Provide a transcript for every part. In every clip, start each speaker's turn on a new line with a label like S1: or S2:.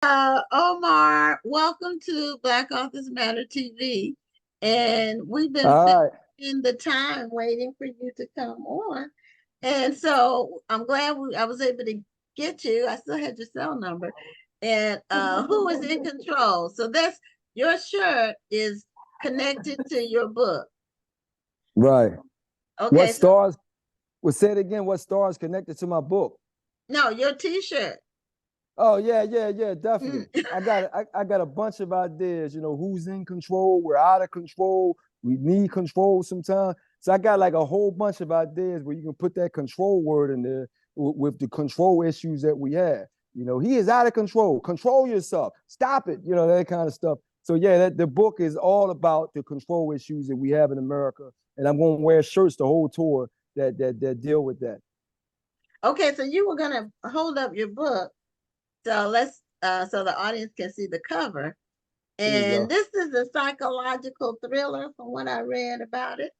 S1: Omar, welcome to Black Authors Matter TV. And we've been
S2: All right.
S1: in the time waiting for you to come on. And so I'm glad I was able to get you. I still had your cell number. And who is in control? So that's your shirt is connected to your book.
S2: Right. What
S1: Okay, so
S2: stars? Well, say it again. What stars connected to my book?
S1: no, your t-shirt.
S2: Oh yeah, definitely.
S1: Mm.
S2: I got a bunch of ideas. Who's in control? We're out of control. We need control sometimes. So I got like a whole bunch of ideas where you can put that control word in there with the control issues that we have. He is out of control. Control yourself. Stop it. That kind of stuff. So yeah, the book is all about the control issues that we have in America, and I'm going to wear shirts the whole tour that deal with that.
S1: Okay, so you were gonna hold up your book. So let's so the audience can see the cover.
S2: There you
S1: And
S2: go.
S1: this is a psychological thriller from what I read about it.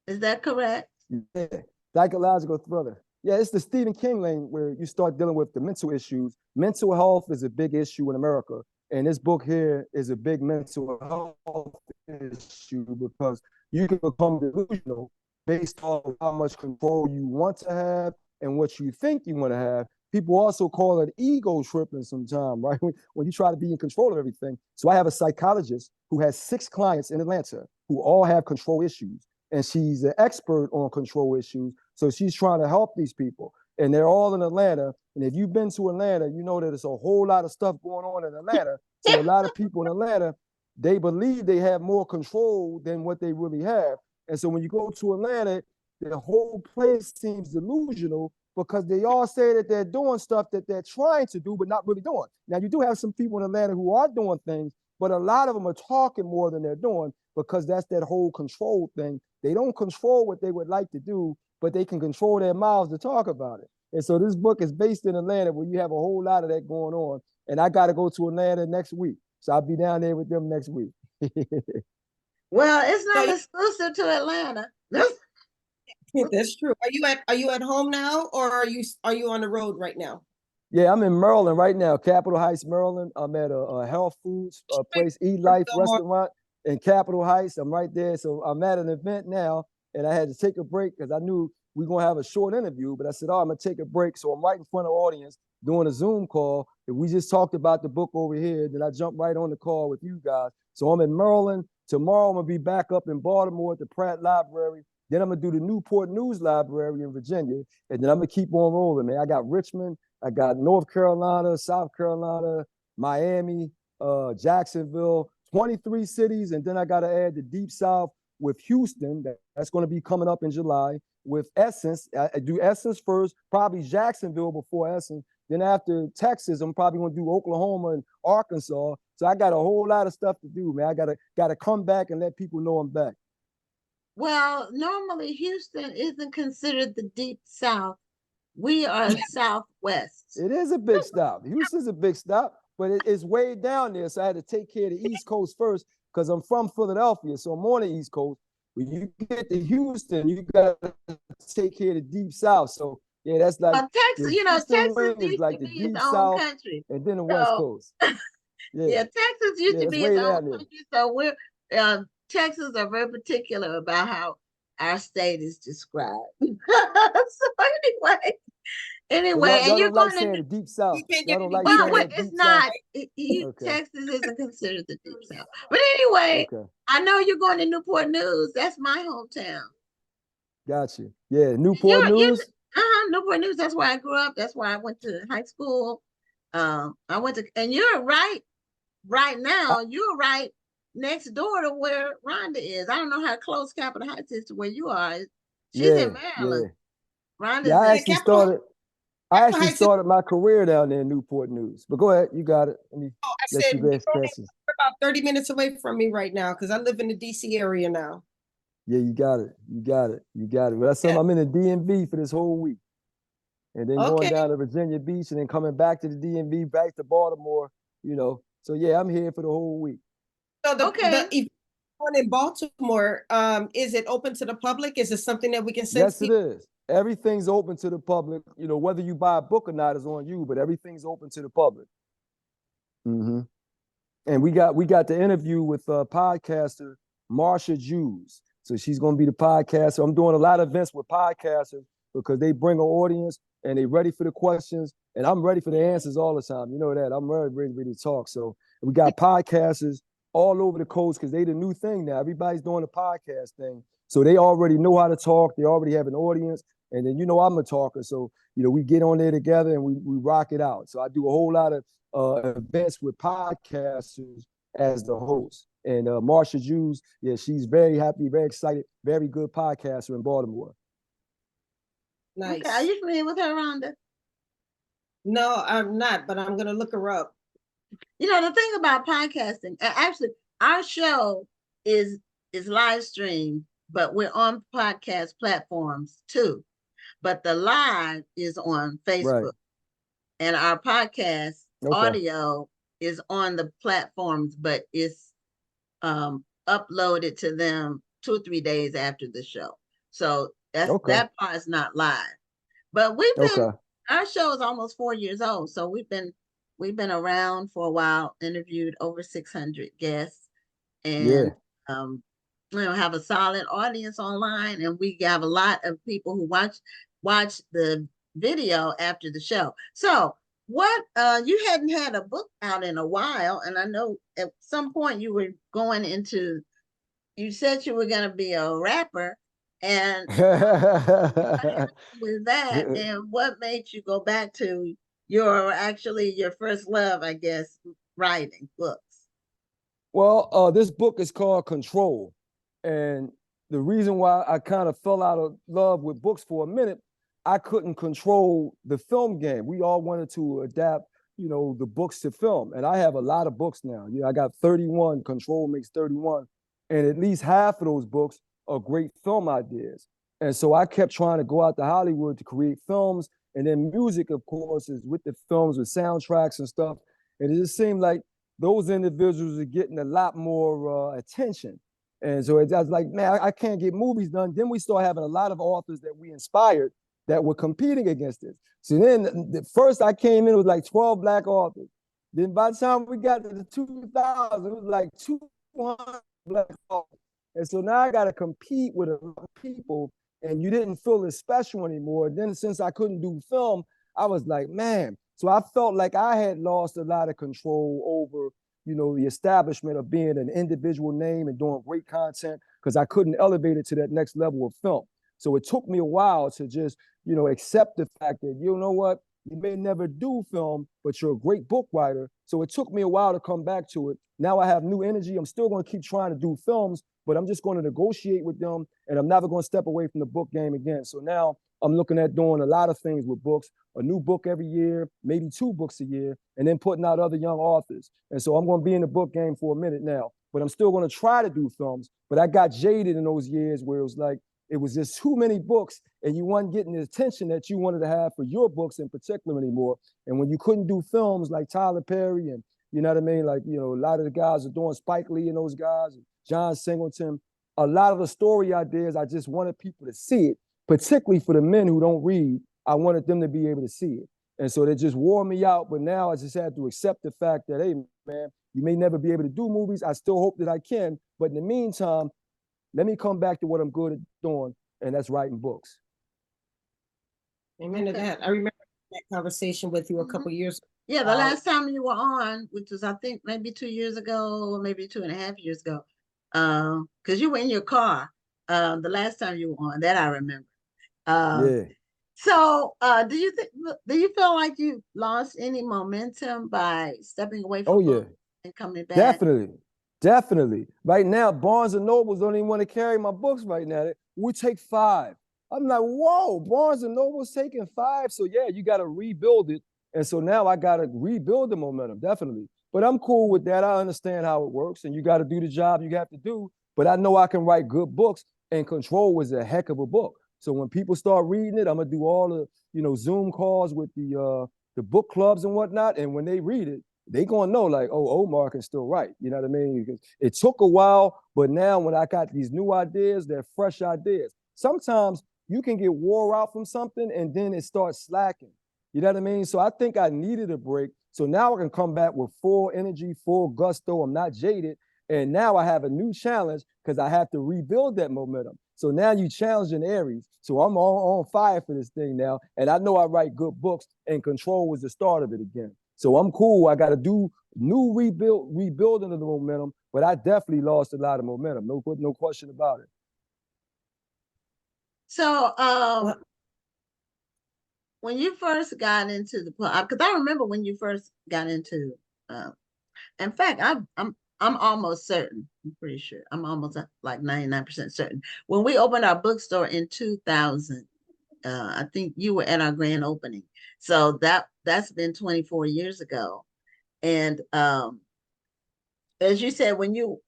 S1: Is that correct?
S2: Yeah, psychological thriller. Yeah, it's the Stephen King lane where you start dealing with the mental issues. Mental health is a big issue in America, and this book here is a big mental health issue because you can become delusional based on how much control you want to have and what you think you want to have. People also call it ego tripping sometimes, right? When you try to be in control of everything. So I have a psychologist who has 6 clients in Atlanta who all have control issues, and she's an expert on control issues. So she's trying to help these people, and they're all in Atlanta. And if you've been to Atlanta, you know that there's a whole lot of stuff going on in Atlanta. So a lot of people in Atlanta, they believe they have more control than what they really have. And so when you go to Atlanta, the whole place seems delusional because they all say that they're doing stuff that they're trying to do, but not really doing. Now, you do have some people in Atlanta who are doing things, but a lot of them are talking more than they're doing because that's that whole control thing. They don't control what they would like to do, but they can control their mouths to talk about it. And so this book is based in Atlanta where you have a whole lot of that going on. And I got to go to Atlanta next week. So I'll be down there with them next week.
S1: Well, it's
S3: So
S1: not exclusive to Atlanta.
S3: that's true. Are you at home now, or are you on the road right now?
S2: Yeah, I'm in Maryland right now, Capitol Heights, Maryland. I'm at a health foods place, Eat Life restaurant in Capitol Heights. I'm right there. So I'm at an event now, and I had to take a break because I knew we are going to have a short interview. But I said, oh, I'm going to take a break. So I'm right in front of the audience doing a Zoom call. And we just talked about the book over here. Then I jumped right on the call with you guys. So I'm in Maryland. Tomorrow I'm going to be back up in Baltimore at the Pratt Library. Then I'm going to do the Newport News Library in Virginia. And then I'm going to keep on rolling, man. I got Richmond. I got North Carolina, South Carolina, Miami, Jacksonville, 23 cities. And then I got to add the Deep South with Houston. That's going to be coming up in July with Essence. I do Essence first, probably Jacksonville before Essence. Then after Texas, I'm probably going to do Oklahoma and Arkansas. So I got a whole lot of stuff to do, man. I gotta come back and let people know I'm back.
S1: Well, normally Houston isn't considered the deep south. We are southwest.
S2: It is a big stop. Houston's a big stop, but it's way down there. So I had to take care of the East Coast first because I'm from Philadelphia. So I'm on the East Coast. When you get to Houston, you got to take care of the Deep South. So yeah, that's like
S1: Texas,
S2: the Houston
S1: Texas
S2: wing is
S1: used to
S2: like the
S1: be its
S2: Deep
S1: own
S2: South
S1: country.
S2: and then the West
S1: So
S2: Coast. Yeah,
S1: yeah, Texas used
S2: yeah,
S1: to
S2: it's
S1: be its
S2: way
S1: own
S2: down there.
S1: country. So we're Texas are very particular about how our state is described. So
S2: So
S1: anyway,
S2: y'all
S1: and you're
S2: don't like
S1: going
S2: saying
S1: to
S2: the Deep South.
S3: You can't
S2: Y'all
S3: get
S2: don't
S3: any
S2: like
S1: well,
S2: saying
S3: deeper.
S2: that
S1: it's
S2: Deep South.
S1: not.
S2: Okay,
S1: Texas isn't considered the deep south. But anyway,
S2: okay.
S1: I know you're going to Newport News. That's my hometown.
S2: Got you. Yeah, Newport
S1: You're
S2: News.
S1: Newport News. That's where I grew up. That's where I went to high school. I went to, and you're right
S2: I,
S1: now. You're right next door to where Rhonda is. I don't know how close Capitol Heights is to where you are. She's in
S2: yeah, yeah.
S1: Maryland.
S2: Yeah,
S1: Rhonda's
S2: I
S1: in.
S3: Yeah,
S2: actually started I
S3: Capitol
S2: actually
S3: Heights is.
S2: started my career down there in Newport News. But go ahead, you got it. Let me
S3: Oh, I
S2: let
S3: said
S2: you ask
S3: you're only
S2: questions.
S3: about 30 minutes away from me right now because I live in the DC area now.
S2: Yeah, you got it. You got it. You got it. Well, that's something.
S3: Yeah.
S2: I'm in the DMV for this whole week. And then going
S3: Okay.
S2: down to Virginia Beach and then coming back to the DMV, back to Baltimore. So yeah, I'm here for the whole week.
S3: So the
S1: Okay.
S3: event one in Baltimore, is it open to the public? Is it something that we can send
S2: Yes, it
S3: people?
S2: is. Everything's open to the public. Whether you buy a book or not is on you, but everything's open to the public. Mm-hmm. And we got the interview with podcaster Marsha Jews. So she's gonna be the podcaster. I'm doing a lot of events with podcasters because they bring an audience and they ready for the questions, and I'm ready for the answers all the time. You know that I'm ready to talk. So we got podcasters all over the coast because they the new thing now. Everybody's doing the podcast thing, so they already know how to talk. They already have an audience, and then I'm a talker, so we get on there together and we rock it out. So I do a whole lot of events with podcasters as the host. And Marsha Jews, yeah, she's very happy, very excited, very good podcaster in Baltimore.
S3: Nice.
S1: Okay, are you familiar with her, Rhonda?
S3: No, I'm not, but I'm gonna look her up.
S1: The thing about podcasting, actually, our show is live streamed, but we're on podcast platforms too. But the live is on Facebook,
S2: Right.
S1: and our podcast
S2: Okay.
S1: audio is on the platforms, but it's uploaded to them 2 or 3 days after the show. So that part is not live. But our show is almost 4 years old, so we've been around for a while, interviewed over 600 guests, and have a solid audience online, and we have a lot of people who watch the video after the show. So what you hadn't had a book out in a while, and I know at some point you were going into, you said you were going to be a rapper, and with that, and what made you go back to your first love, I guess, writing books?
S2: Well, this book is called Control. And the reason why I kind of fell out of love with books for a minute, I couldn't control the film game. We all wanted to adapt, the books to film. And I have a lot of books now. I got 31, Control makes 31. And at least half of those books are great film ideas. And so I kept trying to go out to Hollywood to create films. And then music, of course, is with the films, with soundtracks and stuff. And it just seemed like those individuals are getting a lot more attention. And so I was like, man, I can't get movies done. Then we start having a lot of authors that we inspired that were competing against us. So then the first I came in, it was like 12 Black authors. Then by the time we got to the 2000s, it was like 200 Black authors. And so now I got to compete with a lot of people, and you didn't feel as special anymore. Then since I couldn't do film, I was like, man. So I felt like I had lost a lot of control over, the establishment of being an individual name and doing great content, because I couldn't elevate it to that next level of film. So it took me a while to just, accept the fact that, you know what, you may never do film, but you're a great book writer. So it took me a while to come back to it. Now I have new energy. I'm still going to keep trying to do films, but I'm just going to negotiate with them, and I'm never going to step away from the book game again. So now I'm looking at doing a lot of things with books, a new book every year, maybe 2 books a year, and then putting out other young authors. And so I'm going to be in the book game for a minute now, but I'm still going to try to do films. But I got jaded in those years where it was like, it was just too many books, and you weren't getting the attention that you wanted to have for your books in particular anymore. And when you couldn't do films like Tyler Perry and, you know what I mean? Like, a lot of the guys are doing Spike Lee and those guys, John Singleton, a lot of the story ideas, I just wanted people to see it, particularly for the men who don't read. I wanted them to be able to see it. And so they just wore me out. But now I just had to accept the fact that, hey, man, you may never be able to do movies. I still hope that I can. But in the meantime, let me come back to what I'm good at doing, and that's writing books.
S3: Amen to that. I remember that conversation with you a couple years ago.
S1: Yeah, the last time you were on, which was, I think, maybe 2 years ago, or maybe 2.5 years ago, because you were in your car the last time you were on, that I remember.
S2: Yeah.
S1: So do you feel like you lost any momentum by stepping away from books and coming back?
S2: Definitely. Right now, Barnes and Nobles don't even want to carry my books right now. We take 5. I'm like, whoa, Barnes and Noble's taking 5. So yeah, you got to rebuild it. And so now I got to rebuild the momentum, definitely. But I'm cool with that. I understand how it works, and you got to do the job you have to do. But I know I can write good books, and Control was a heck of a book. So when people start reading it, I'm gonna do all the, Zoom calls with the book clubs and whatnot. And when they read it, they gonna know like, oh, Omar can still write. You know what I mean? Because it took a while, but now when I got these new ideas, they're fresh ideas. Sometimes you can get wore out from something and then it starts slacking. You know what I mean? So I think I needed a break, So now I can come back with full energy, full gusto. I'm not jaded. And now I have a new challenge because I have to rebuild that momentum. So now you challenging Aries. So I'm on fire for this thing now. And I know I write good books, and control was the start of it again. So I'm cool. I got to do new rebuilding of the momentum, but I definitely lost a lot of momentum. No question about it.
S1: So
S3: Well,
S1: when you first got into the plot, because I remember when you first got into, in fact, I'm almost certain. I'm pretty sure. I'm almost like 99% certain. When we opened our bookstore in 2000, I think you were at our grand opening. So that's been 24 years ago. And as you said, when you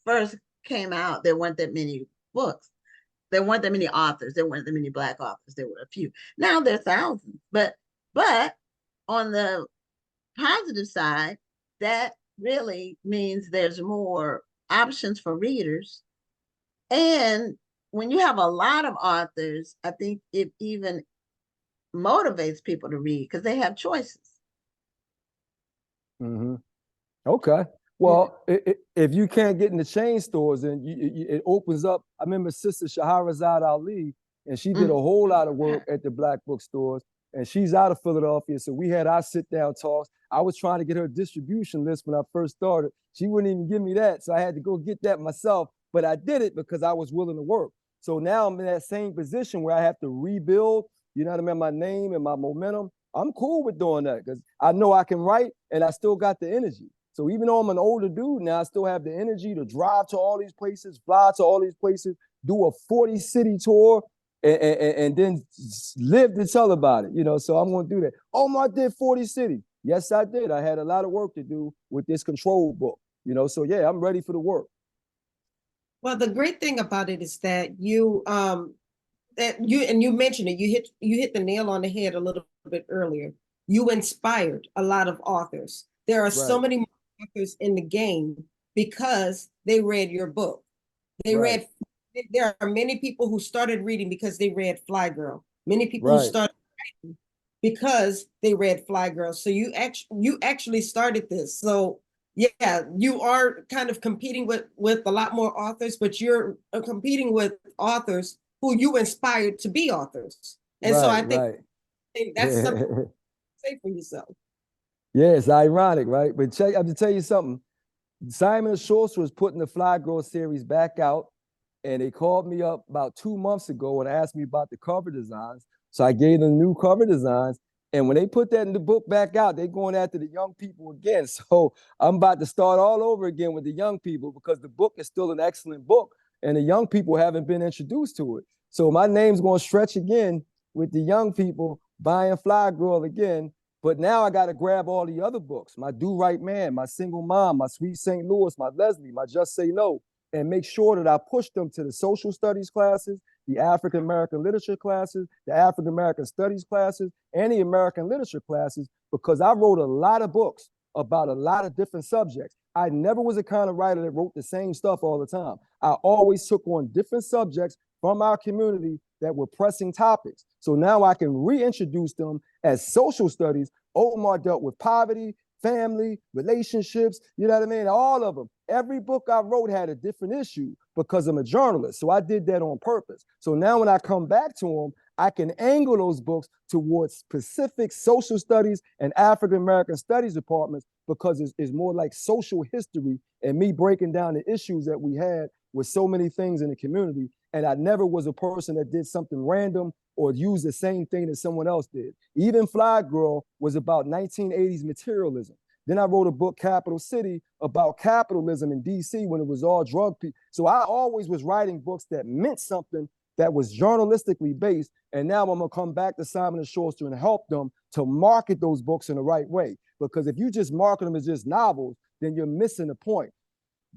S1: first came out, there weren't that many books. There weren't that many authors. There weren't that many Black authors. There were a few. Now there are thousands. But on the positive side, that really means there's more options for readers. And when you have a lot of authors, I think it even motivates people to read because they have choices.
S2: Mm-hmm. Okay. Well, if you can't get in the chain stores, then it opens up. I remember Sister Shahrazad Ali, and she did a whole lot of work at the Black bookstores, and she's out of Philadelphia. So we had our sit down talks. I was trying to get her distribution list when I first started. She wouldn't even give me that. So I had to go get that myself. But I did it because I was willing to work. So now I'm in that same position where I have to rebuild, you know what I mean, my name and my momentum. I'm cool with doing that because I know I can write and I still got the energy. So even though I'm an older dude now, I still have the energy to drive to all these places, fly to all these places, do a 40 city tour, and then live to tell about it. You know, so I'm going to do that. Omar did 40 cities. Yes, I did. I had a lot of work to do with this control book. You know, so yeah, I'm ready for the work.
S3: well, the great thing about it is that you mentioned it, you hit the nail on the head a little bit earlier. You inspired a lot of authors. There are so
S2: Right.
S3: many more authors in the game because they read your book.
S2: Right.
S3: There are many people who started reading because they read Fly Girl. Many people who
S2: Right.
S3: started writing because they read Fly Girl. So you actually started this. So yeah, you are kind of competing with a lot more authors, but you're competing with authors who you inspired to be authors. And so
S2: Right.
S3: I think
S2: Right.
S3: that's something to say for yourself.
S2: Yeah, it's ironic, right? But check, I have to tell you something. Simon & Schuster was putting the Fly Girl series back out, and they called me up about 2 months ago and asked me about the cover designs. So I gave them new cover designs. And when they put that in the book back out, they're going after the young people again. So I'm about to start all over again with the young people because the book is still an excellent book and the young people haven't been introduced to it. So my name's going to stretch again with the young people buying Fly Girl again. But now I got to grab all the other books, my Do Right Man, my Single Mom, my Sweet St. Louis, my Leslie, my Just Say No, and make sure that I push them to the social studies classes, the African American literature classes, the African American studies classes, and the American literature classes, because I wrote a lot of books about a lot of different subjects. I never was the kind of writer that wrote the same stuff all the time. I always took on different subjects from our community that were pressing topics. So now I can reintroduce them as social studies. Omar dealt with poverty, family, relationships, you know what I mean? All of them. Every book I wrote had a different issue because I'm a journalist. So I did that on purpose. So now when I come back to them, I can angle those books towards specific social studies and African American studies departments because it's more like social history and me breaking down the issues that we had with so many things in the community. And I never was a person that did something random or used the same thing that someone else did. Even Fly Girl was about 1980s materialism. Then I wrote a book, Capital City, about capitalism in DC when it was all drug people. So I always was writing books that meant something that was journalistically based. And now I'm gonna come back to Simon & Schuster and help them to market those books in the right way. Because if you just market them as just novels, then you're missing the point.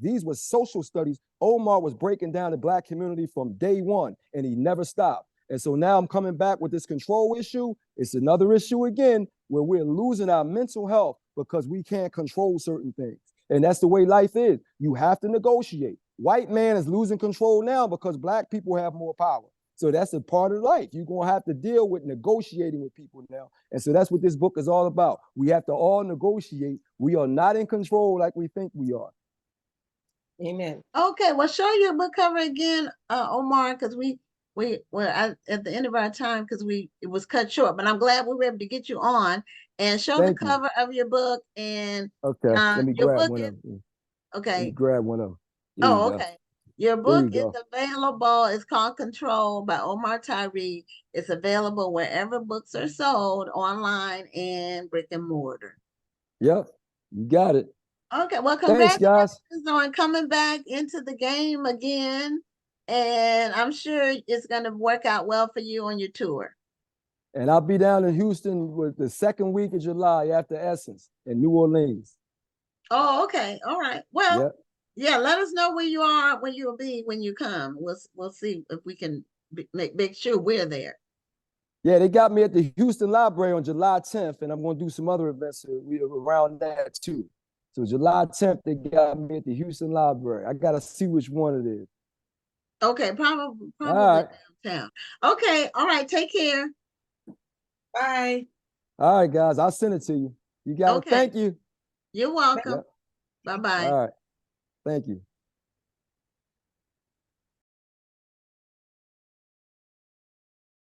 S2: These were social studies. Omar was breaking down the Black community from day one, and he never stopped. And so now I'm coming back with this control issue. It's another issue again, where we're losing our mental health because we can't control certain things. And that's the way life is. You have to negotiate. White man is losing control now because Black people have more power. So that's a part of life. You're going to have to deal with negotiating with people now. And so that's what this book is all about. We have to all negotiate. We are not in control like we think we are.
S3: Amen.
S1: Okay, well, show your book cover again, Omar, because at the end of our time because it was cut short. But I'm glad we were able to get you on and show the
S2: Thank you.
S1: cover of your book. And
S2: Okay, let me
S1: your
S2: grab
S1: book
S2: one
S1: is
S2: of them. Let me
S1: okay.
S2: grab one of them. There you
S1: Oh,
S2: go.
S1: okay. Your
S2: There
S1: book
S2: you
S1: is
S2: go.
S1: available. It's called Control by Omar Tyree. It's available wherever books are sold, online and brick and mortar.
S2: Yep, you got it.
S1: Okay, well,
S2: Thanks, guys.
S1: congratulations on coming back into the game again. And I'm sure it's going to work out well for you on your tour.
S2: And I'll be down in Houston with the second week of July after Essence in New Orleans.
S1: Oh, okay. All right. Well,
S2: Yep.
S1: yeah, let us know where you are, where you'll be when you come. We'll see if we can make sure we're there.
S2: Yeah, they got me at the Houston Library on July 10th, and I'm going to do some other events around that too. So July 10th, they got me at the Houston Library. I got to see which one it is.
S1: Okay, probably
S2: All right.
S1: downtown. Okay, all right. Take care.
S3: Bye.
S2: All right, guys. I'll send it to you. You got it.
S1: Okay.
S2: Thank you.
S1: You're welcome.
S2: Yep.
S1: Bye-bye.
S2: All right. Thank you.